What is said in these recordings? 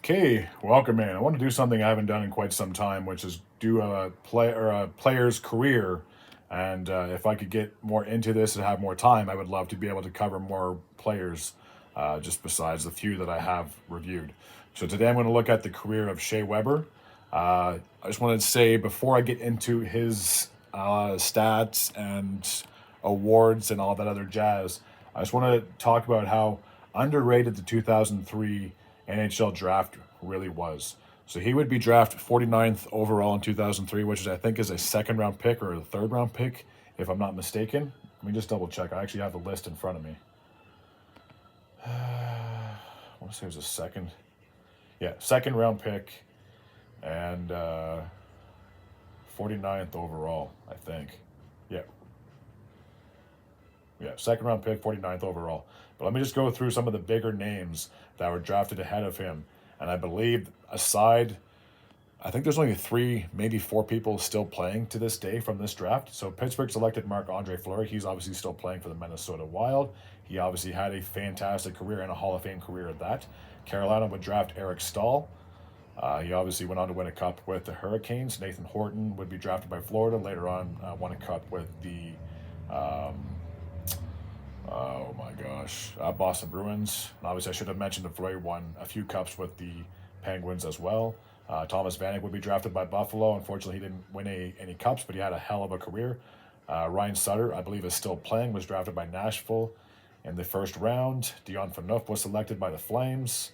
Okay, welcome in. I want to do something I haven't done in quite some time, which is do a player's career. And if I could get more into this and have more time, I would love to be able to cover more players, just besides the few that I have reviewed. So today I'm going to look at the career of Shea Weber. I just wanted to say before I get into his stats and awards and all that other jazz, I just want to talk about how underrated the 2003 NHL draft really was. So he would be drafted 49th overall in 2003, which is I think is a second round pick or a third round pick, if I'm not mistaken. Let me just double check. I actually have the list in front of me. I want to say it was a second. Yeah, second round pick and 49th overall, I think. Yeah, yeah, second round pick, 49th overall. But let me just go through some of the bigger names that were drafted ahead of him. And I believe, I think there's only three, maybe four people still playing to this day from this draft. So Pittsburgh selected Marc-Andre Fleury. He's obviously still playing for the Minnesota Wild. He obviously had a fantastic career and a Hall of Fame career at that. Carolina would draft Eric Stahl. He obviously went on to win a cup with the Hurricanes. Nathan Horton would be drafted by Florida. Later on, won a cup with the oh my gosh. Boston Bruins. Obviously, I should have mentioned that Fleury won a few cups with the Penguins as well. Thomas Vanek would be drafted by Buffalo. Unfortunately, he didn't win any cups, but he had a hell of a career. Ryan Sutter, I believe, is still playing, was drafted by Nashville in the first round. Dion Phaneuf was selected by the Flames.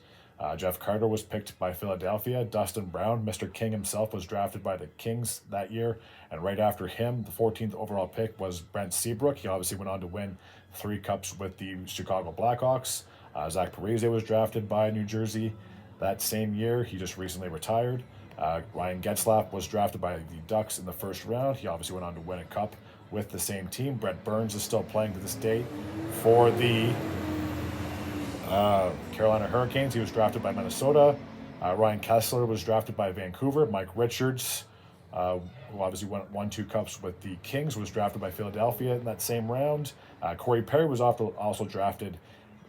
Jeff Carter was picked by Philadelphia. Dustin Brown, Mr. King himself, was drafted by the Kings that year. And right after him, the 14th overall pick was Brent Seabrook. He obviously went on to win three cups with the Chicago Blackhawks. Zach Parise was drafted by New Jersey that same year. He just recently retired. Ryan Getzlaf was drafted by the Ducks in the first round. He obviously went on to win a cup with the same team. Brett Burns is still playing to this day for the Carolina Hurricanes. He was drafted by Minnesota. Ryan Kessler was drafted by Vancouver. Mike Richards, who obviously won two cups with the Kings, was drafted by Philadelphia in that same round. Corey Perry was also drafted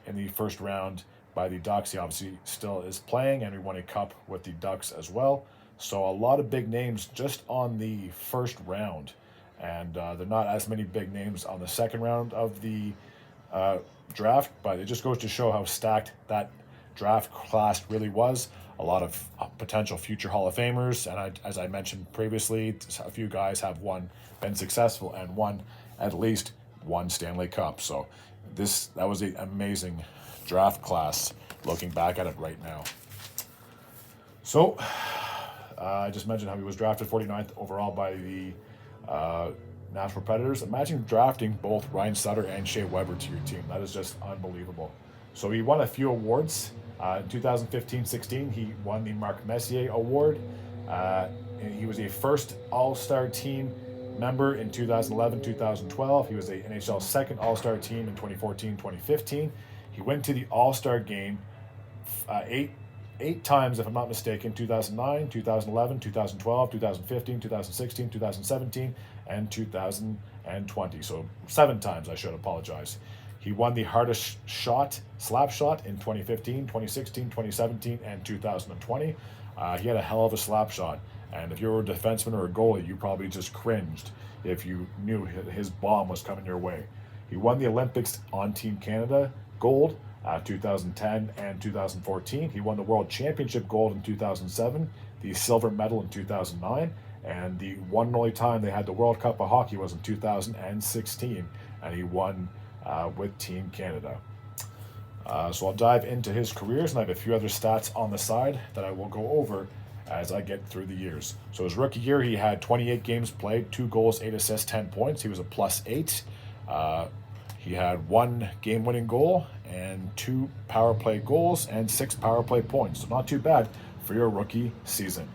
in the first round by the Ducks. He obviously still is playing, and he won a cup with the Ducks as well. So a lot of big names just on the first round, and there are not as many big names on the second round of the uh, draft, but it just goes to show how stacked that draft class really was. A lot of potential future Hall of Famers, and as I mentioned previously, a few guys have been successful and won at least one Stanley Cup. So that was an amazing draft class. Looking back at it right now, so I just mentioned how he was drafted 49th overall by the Nashville Predators. Imagine drafting both Ryan Sutter and Shea Weber to your team. That is just unbelievable. So he won a few awards. In 2015-16, he won the Marc Messier Award. And he was a first All-Star team member in 2011-2012. He was a NHL second All-Star team in 2014-2015. He went to the All-Star game eight times, if I'm not mistaken: 2009, 2011, 2012, 2015, 2016, 2017, and 2020. So 7 times, I should apologize. He won the hardest slap shot in 2015, 2016, 2017, and 2020. He had a hell of a slap shot. And if you were a defenseman or a goalie, you probably just cringed if you knew his bomb was coming your way. He won the Olympics on Team Canada gold 2010 and 2014. He won the World Championship gold in 2007, the silver medal in 2009, and the one and only time they had the World Cup of Hockey was in 2016, and he won with Team Canada. So I'll dive into his careers, and I have a few other stats on the side that I will go over as I get through the years. So his rookie year, he had 28 games played, 2 goals, 8 assists, 10 points. He was a +8. He had 1 game-winning goal and 2 power play goals and 6 power play points. So not too bad for your rookie season.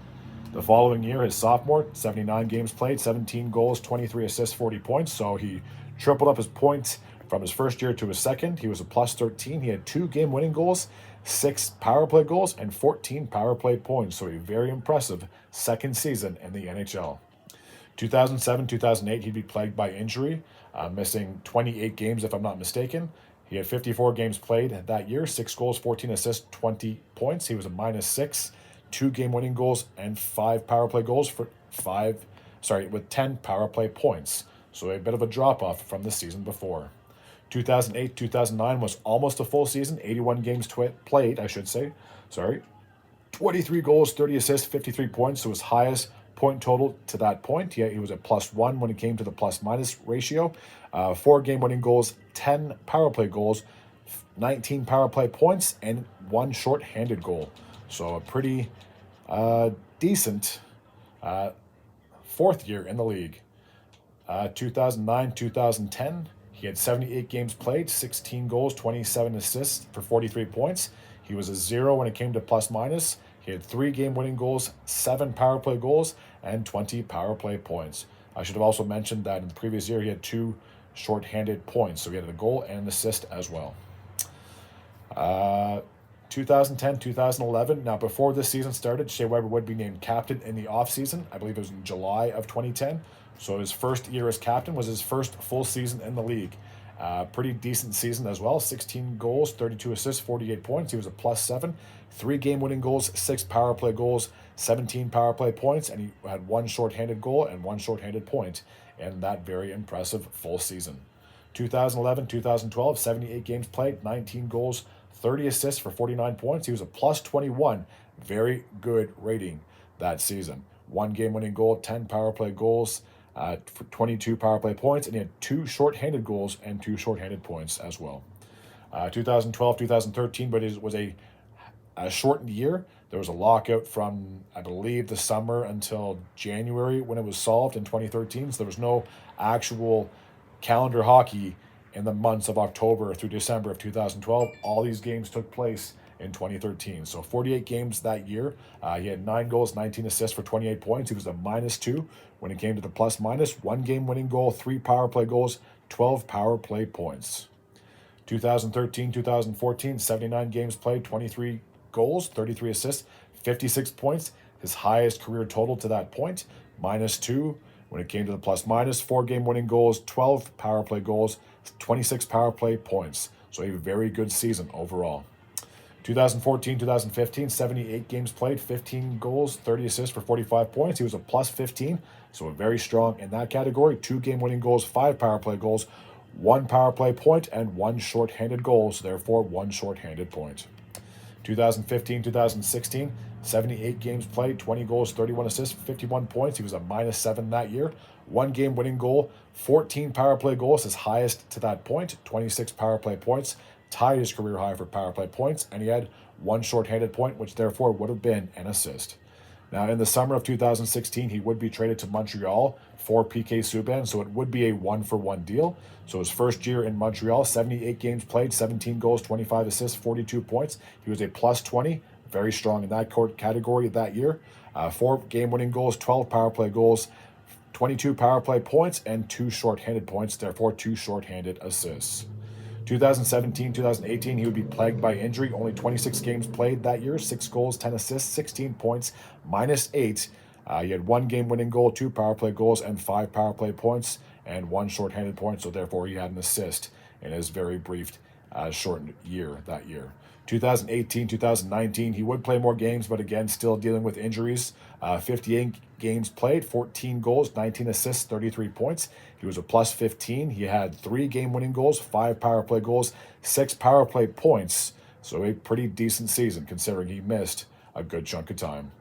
The following year, his sophomore, 79 games played, 17 goals, 23 assists, 40 points. So he tripled up his points from his first year to his second. He was a +13. He had 2 game-winning goals, 6 power play goals, and 14 power play points. So a very impressive second season in the NHL. 2007, 2008, he'd be plagued by injury, missing 28 games, if I'm not mistaken. He had 54 games played that year, 6 goals, 14 assists, 20 points. He was a -6, 2 game winning goals, and 5 power play goals with 10 power play points. So a bit of a drop off from the season before. 2008 2009 was almost a full season, 81 games played, I should say. Sorry. 23 goals, 30 assists, 53 points. So his highest point total to that point. He was a +1 when it came to the plus-minus ratio. 4 game winning goals, 10 power play goals, 19 power play points, and 1 short-handed goal. So a pretty decent fourth year in the league. 2009 2010, he had 78 games played, 16 goals, 27 assists for 43 points. He was a 0 when it came to plus-minus. He had 3 game winning goals, 7 power play goals, and 20 power play points. I should have also mentioned that in the previous year he had 2 short-handed points, so he had a goal and an assist as well. 2010 2011. Now, before this season started, Shea Weber would be named captain in the offseason. I believe it was in July of 2010. So his first year as captain was his first full season in the league. Pretty decent season as well. 16 goals, 32 assists, 48 points. He was a +7. 3 game winning goals, 6 power play goals, 17 power play points, and he had 1 shorthanded goal and 1 shorthanded point in that very impressive full season. 2011 2012, 78 games played, 19 goals, 30 assists for 49 points. He was a +21. Very good rating that season. 1 game winning goal, 10 power play goals, for 22 power play points, and he had 2 shorthanded goals and 2 shorthanded points as well. 2012 2013, but it was a shortened year. There was a lockout from, I believe, the summer until January when it was solved in 2013. So there was no actual calendar hockey in the months of October through December of 2012. All these games took place in 2013. So 48 games that year. He had 9 goals, 19 assists for 28 points. He was a -2 when it came to the plus-minus. 1 game winning goal, 3 power play goals, 12 power play points. 2013 2014, 79 games played, 23 goals, 33 assists, 56 points. His highest career total to that point. -2 when it came to the plus-minus. 4 game winning goals, 12 power play goals, 26 power play points. So a very good season overall. 2014 2015, 78 games played, 15 goals, 30 assists for 45 points. He was a +15, so very strong in that category. 2 game winning goals, 5 power play goals, 1 power play point, and 1 shorthanded goal, so therefore 1 shorthanded point. 2015 2016, 78 games played, 20 goals, 31 assists, 51 points. He was a -7 that year. 1 game winning goal, 14 power play goals, his highest to that point, 26 power play points, tied his career high for power play points, and he had 1 shorthanded point, which therefore would have been an assist. Now, in the summer of 2016, he would be traded to Montreal for PK Subban, so it would be a 1-for-1 deal. So his first year in Montreal, 78 games played, 17 goals, 25 assists, 42 points. He was a +20, very strong in that category that year. 4 game winning goals, 12 power play goals, 22 power play points, and 2 shorthanded points, therefore 2 shorthanded assists. 2017 2018, he would be plagued by injury. Only 26 games played that year, 6 goals, 10 assists, 16 points, -8. He had 1 game winning goal, 2 power play goals, and 5 power play points, and 1 shorthanded point, so therefore he had an assist in his very brief shortened year that year. 2018 2019, he would play more games, but again, still dealing with injuries. 58 games played, 14 goals, 19 assists, 33 points. He was a +15. He had 3 game winning goals, 5 power play goals, 6 power play points. So a pretty decent season considering he missed a good chunk of time.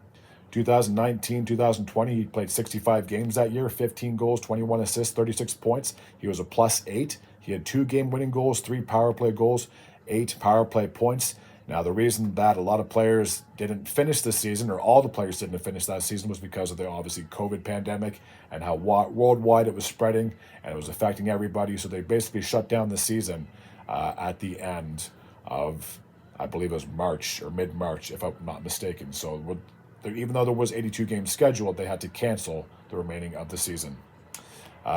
2019 2020, he played 65 games that year, 15 goals, 21 assists, 36 points. He was a +8. He had 2 game winning goals, 3 power play goals, 8 power play points. Now, the reason that a lot of players didn't finish this season, or all the players didn't finish that season, was because of the obviously COVID pandemic and how worldwide it was spreading and it was affecting everybody. So they basically shut down the season at the end of, I believe it was March or mid-March, if I'm not mistaken. So even though there was 82 games scheduled, they had to cancel the remaining of the season.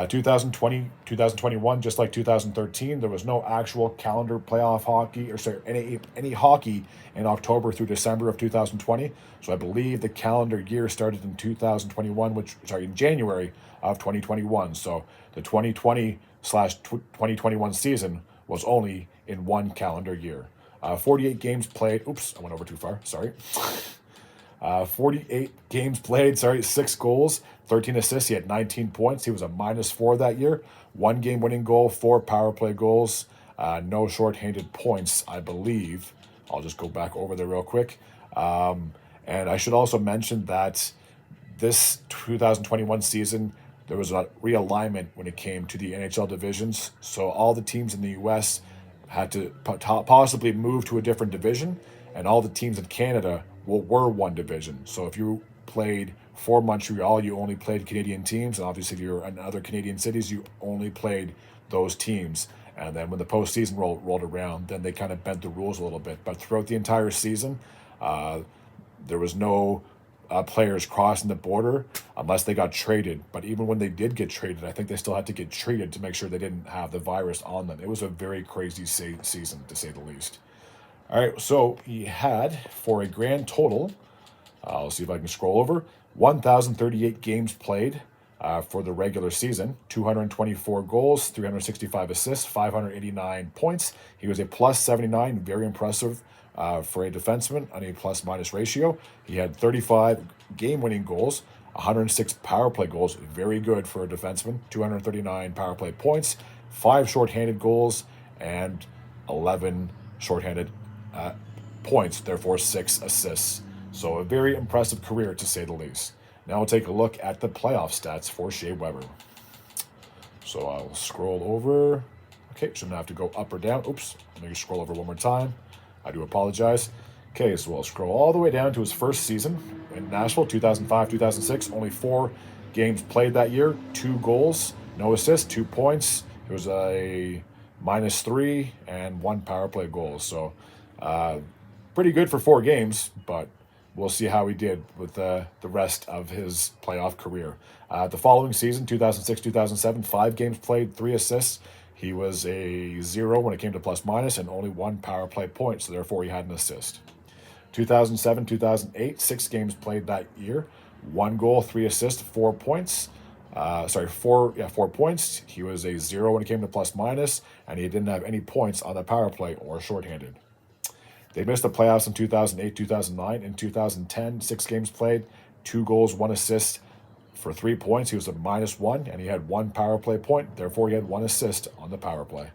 2020, 2021, just like 2013, there was no actual calendar playoff hockey, or sorry, any hockey in October through December of 2020. So I believe the calendar year started in 2021, in January of 2021. So the 2020/2021 season was only in one calendar year. 48 games played. Oops, I went over too far. Sorry. 48 games played, 6 goals, 13 assists. He had 19 points. He was a -4 that year. 1 game winning goal, 4 power play goals, no shorthanded points, I believe. I'll just go back over there real quick. And I should also mention that this 2021 season, there was a realignment when it came to the NHL divisions. So all the teams in the US had to possibly move to a different division, and all the teams in Canada were one division. So if you played for Montreal, you only played Canadian teams, and obviously if you're in other Canadian cities, you only played those teams. And then when the postseason rolled around, then they kind of bent the rules a little bit. But throughout the entire season, there was no players crossing the border unless they got traded. But even when they did get traded, I think they still had to get treated to make sure they didn't have the virus on them. It was a very crazy season, to say the least. All right, so he had, for a grand total, I'll see if I can scroll over, 1,038 games played for the regular season, 224 goals, 365 assists, 589 points. He was a +79, very impressive for a defenseman on a plus-minus ratio. He had 35 game-winning goals, 106 power play goals, very good for a defenseman, 239 power play points, 5 shorthanded goals, and 11 shorthanded points, therefore 6 assists. So a very impressive career, to say the least. Now we'll take a look at the playoff stats for Shea Weber. So I'll scroll over. Okay, shouldn't have to go up or down. Oops, let me scroll over one more time. I do apologize. Okay, so we'll scroll all the way down to his first season in Nashville, 2005-2006. Only 4 games played that year, 2 goals, no assists, 2 points. It was a -3 and 1 power play goal. So pretty good for 4 games, but we'll see how he did with the rest of his playoff career. The following season, 2006-2007, 5 games played, 3 assists. He was a 0 when it came to plus-minus and only 1 power play point, so therefore he had an assist. 2007-2008, 6 games played that year, 1 goal, 3 assists, 4 points. 4 points. He was a 0 when it came to plus-minus, and he didn't have any points on the power play or shorthanded. They missed the playoffs in 2008-2009. In 2010, 6 games played, 2 goals, 1 assist for 3 points. He was a -1, and he had 1 power play point. Therefore, he had 1 assist on the power play.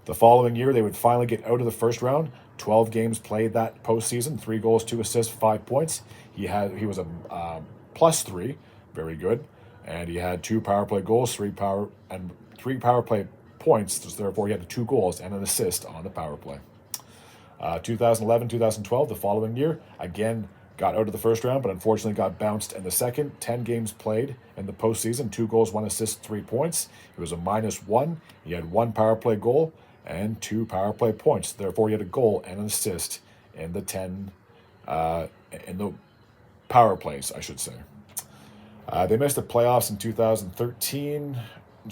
The following year, they would finally get out of the first round. 12 games played that postseason, 3 goals, 2 assists, 5 points. He was a +3, very good, and he had 2 power play goals, 3 power play points. So therefore, he had 2 goals and an assist on the power play. 2011-2012, the following year, again got out of the first round, but unfortunately got bounced in the second. 10 games played in the postseason, 2 goals, 1 assist, 3 points. He was a -1. He had 1 power play goal and 2 power play points. Therefore, he had a goal and an assist in the in the power plays, I should say. They missed the playoffs in 2013.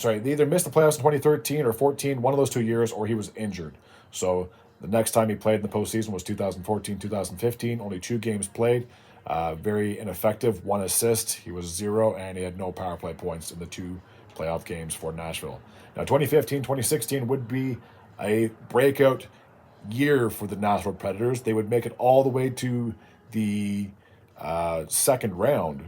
They either missed the playoffs in 2013 or 14, one of those 2 years, or he was injured. So the next time he played in the postseason was 2014-2015. Only 2 games played. Very ineffective. 1 assist. He was 0, and he had no power play points in the 2 playoff games for Nashville. Now, 2015-2016 would be a breakout year for the Nashville Predators. They would make it all the way to the second round,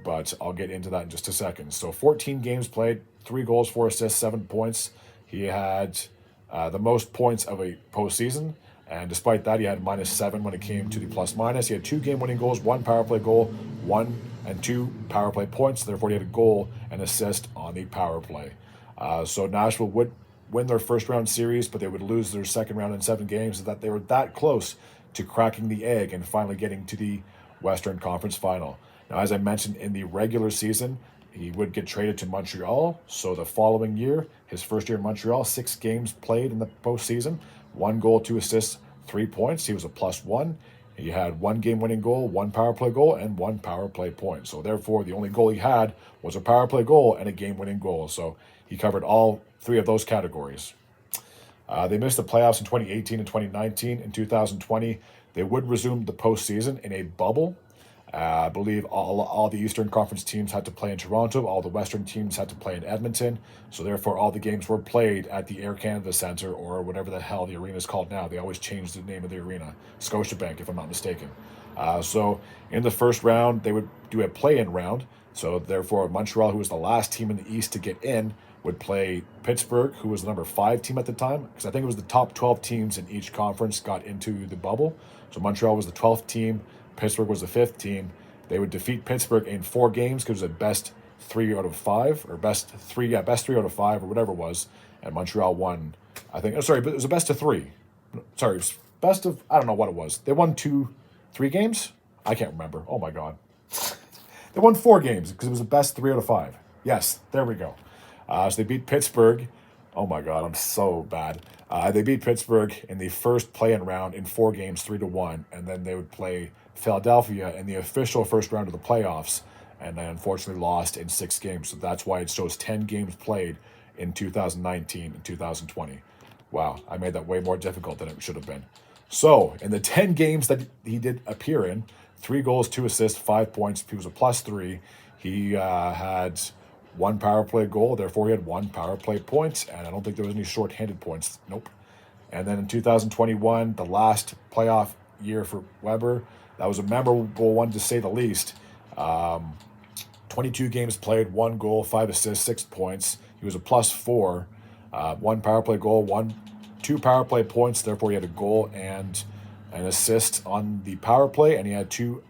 but I'll get into that in just a second. So 14 games played, 3 goals, 4 assists, 7 points. He had the most points of a postseason, and despite that, he had -7 when it came to the plus-minus. He had 2 game-winning goals, 1 power play goal, 1 and 2 power play points. Therefore, he had a goal and assist on the power play. So Nashville would win their first-round series, but they would lose their second round in 7 games. So that they were that close to cracking the egg and finally getting to the Western Conference Final. Now, as I mentioned, in the regular season, he would get traded to Montreal. So the following year, his first year in Montreal, 6 games played in the postseason, 1 goal, 2 assists, 3 points. He was a +1. He had 1 game-winning goal, 1 power play goal, and 1 power play point. So therefore, the only goal he had was a power play goal and a game-winning goal. So he covered all 3 of those categories. They missed the playoffs in 2018 and 2019. In 2020, they would resume the postseason in a bubble. I believe all the Eastern Conference teams had to play in Toronto. All the Western teams had to play in Edmonton. So therefore, all the games were played at the Air Canada Centre, or whatever the hell the arena is called now. They always change the name of the arena. Scotiabank, if I'm not mistaken. So in the first round, they would do a play-in round. So therefore, Montreal, who was the last team in the East to get in, would play Pittsburgh, who was the number 5 team at the time, because I think it was the top 12 teams in each conference got into the bubble. So Montreal was the 12th team. Pittsburgh was the 5th team. They would defeat Pittsburgh in 4 games because it was a best 3 out of 5, or best 3 out of 5, or whatever it was. And Montreal won, I think. Oh, sorry, but it was a best of 3. Sorry, it was best of, I don't know what it was. They won 3 games? I can't remember. Oh my God. They won 4 games because it was a best 3 out of 5. Yes, there we go. So they beat Pittsburgh. Oh my God, I'm so bad. They beat Pittsburgh in the first play-in round in 4 games, 3-1, and then they would play Philadelphia in the official first round of the playoffs, and then unfortunately lost in 6 games. So that's why it shows 10 games played in 2019 and 2020. Wow, I made that way more difficult than it should have been. So in the 10 games that he did appear in, 3 goals, 2 assists, 5 points. He was a +3. He had 1 power play goal, therefore he had 1 power play point, and I don't think there was any shorthanded points. Nope. And then in 2021, the last playoff year for Weber, that was a memorable one to say the least. 22 games played, 1 goal, 5 assists, 6 points. He was a +4, 1 power play goal, 2 power play points. Therefore, he had a goal and an assist on the power play, and he had 2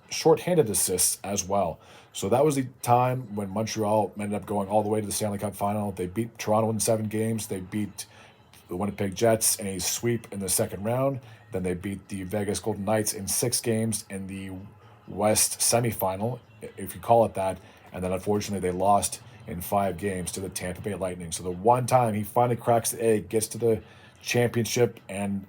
shorthanded assists as well. So that was the time when Montreal ended up going all the way to the Stanley Cup final. They beat Toronto in 7 games. They beat the Winnipeg Jets in a sweep in the second round. Then they beat the Vegas Golden Knights in 6 games in the West semifinal, if you call it that. And then unfortunately they lost in 5 games to the Tampa Bay Lightning. So the one time he finally cracks the egg, gets to the championship and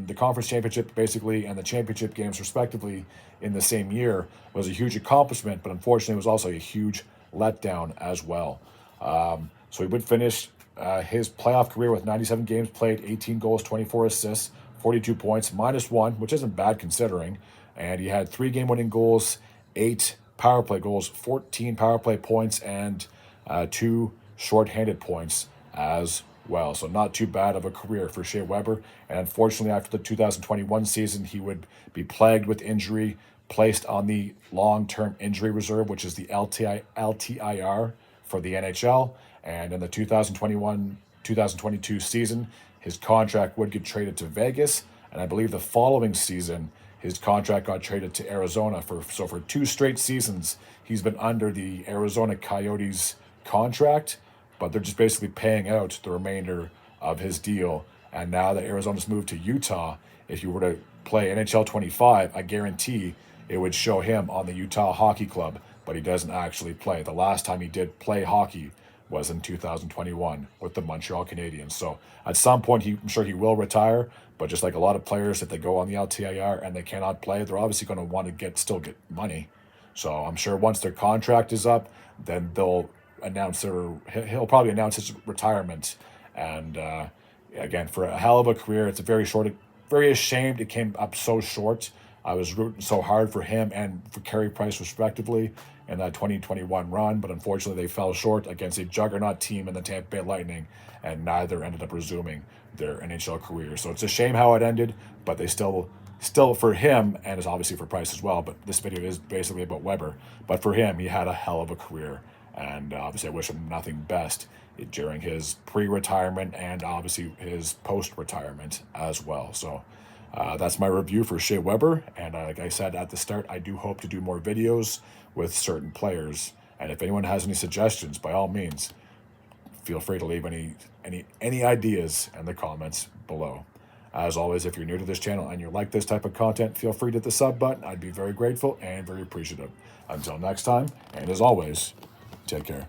the conference championship basically, and the championship games respectively in the same year, was a huge accomplishment, but unfortunately it was also a huge letdown as well. So he would finish his playoff career with 97 games played, 18 goals, 24 assists, 42 points, -1, which isn't bad considering. And he had 3 game-winning goals, 8 power play goals, 14 power play points, and 2 shorthanded points as well. So not too bad of a career for Shea Weber. And unfortunately, after the 2021 season, he would be plagued with injury, placed on the long-term injury reserve, which is the LTIR for the NHL. And in the 2021-2022 season, his contract would get traded to Vegas. And I believe the following season, his contract got traded to Arizona. For 2 straight seasons, he's been under the Arizona Coyotes contract, but they're just basically paying out the remainder of his deal. And now that Arizona's moved to Utah, if you were to play NHL 25, I guarantee it would show him on the Utah Hockey Club, but he doesn't actually play. The last time he did play hockey was in 2021 with the Montreal Canadiens. So at some point, I'm sure he will retire, but just like a lot of players, if they go on the LTIR and they cannot play, they're obviously going to want to still get money. So I'm sure once their contract is up, then he'll probably announce his retirement. And again, for a hell of a career, it's very ashamed it came up so short. I was rooting so hard for him and for Carey Price respectively in that 2021 run, but unfortunately they fell short against a juggernaut team in the Tampa Bay Lightning, and neither ended up resuming their NHL career. So it's a shame how it ended, but they still for him, and it's obviously for Price as well, but this video is basically about Weber, but for him, he had a hell of a career, and obviously I wish him nothing best during his pre-retirement and obviously his post-retirement as well. So that's my review for Shea Weber, and like I said at the start, I do hope to do more videos with certain players, and if anyone has any suggestions, by all means, feel free to leave any ideas in the comments below. As always, if you're new to this channel and you like this type of content, feel free to hit the sub button. I'd be very grateful and very appreciative. Until next time, and as always, take care.